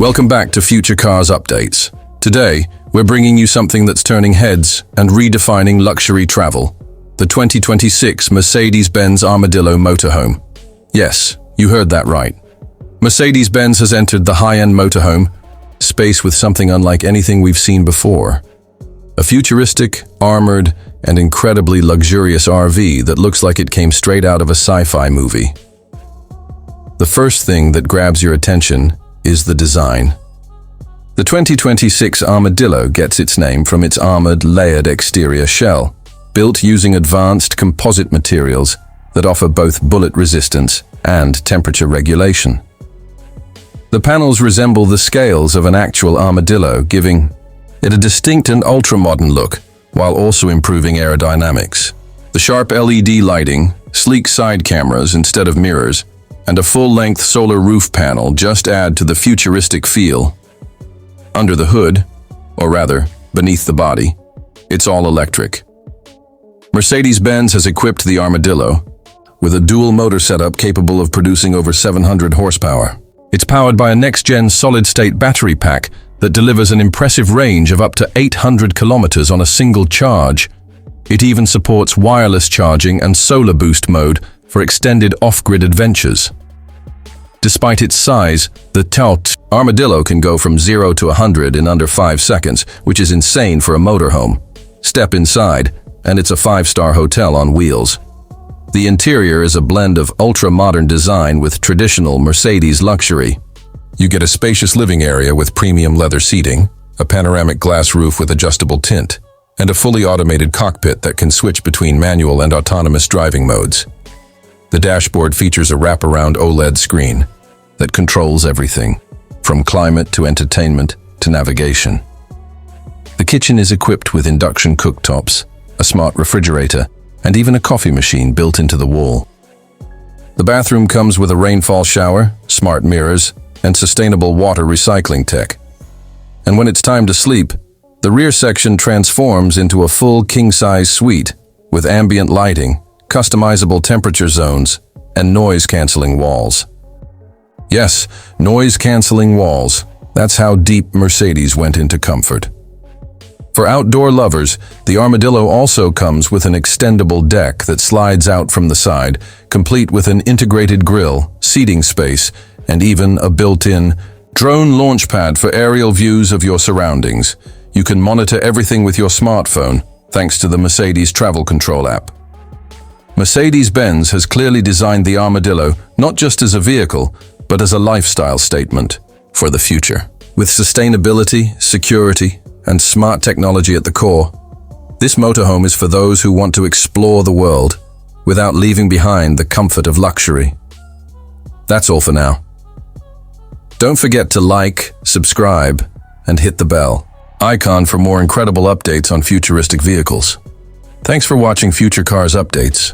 Welcome back to Future Cars Updates. Today, we're bringing you something that's turning heads and redefining luxury travel. The 2026 Mercedes-Benz Armadillo Motorhome. Yes, you heard that right. Mercedes-Benz has entered the high-end motorhome space with something unlike anything we've seen before. A futuristic, armored, and incredibly luxurious RV that looks like it came straight out of a sci-fi movie. The first thing that grabs your attention is the design. The 2026 Armadillo gets its name from its armored, layered exterior shell, built using advanced composite materials that offer both bullet resistance and temperature regulation. The panels resemble the scales of an actual armadillo, giving it a distinct and ultra-modern look, while also improving aerodynamics. The sharp LED lighting, sleek side cameras instead of mirrors, and a full-length solar roof panel just add to the futuristic feel. Under the hood, or rather, beneath the body, it's all electric. Mercedes-Benz has equipped the Armadillo with a dual motor setup capable of producing over 700 horsepower. It's powered by a next-gen solid-state battery pack that delivers an impressive range of up to 800 kilometers on a single charge. It even supports wireless charging and solar boost mode for extended off-grid adventures. Despite its size, the tout Armadillo can go from 0 to 100 in under 5 seconds, which is insane for a motorhome. Step inside, and it's a 5-star hotel on wheels. The interior is a blend of ultra-modern design with traditional Mercedes luxury. You get a spacious living area with premium leather seating, a panoramic glass roof with adjustable tint, and a fully automated cockpit that can switch between manual and autonomous driving modes. The dashboard features a wraparound OLED screen that controls everything, from climate to entertainment to navigation. The kitchen is equipped with induction cooktops, a smart refrigerator, and even a coffee machine built into the wall. The bathroom comes with a rainfall shower, smart mirrors, and sustainable water recycling tech. And when it's time to sleep, the rear section transforms into a full king-size suite with ambient lighting, customizable temperature zones, and noise-canceling walls. Yes, noise-canceling walls. That's how deep Mercedes went into comfort. For outdoor lovers, the Armadillo also comes with an extendable deck that slides out from the side, complete with an integrated grille, seating space, and even a built-in drone launch pad for aerial views of your surroundings. You can monitor everything with your smartphone, thanks to the Mercedes Travel Control app. Mercedes-Benz has clearly designed the Armadillo not just as a vehicle, but as a lifestyle statement for the future. With sustainability, security, and smart technology at the core, this motorhome is for those who want to explore the world without leaving behind the comfort of luxury. That's all for now. Don't forget to like, subscribe, and hit the bell icon for more incredible updates on futuristic vehicles. Thanks for watching Future Cars Updates.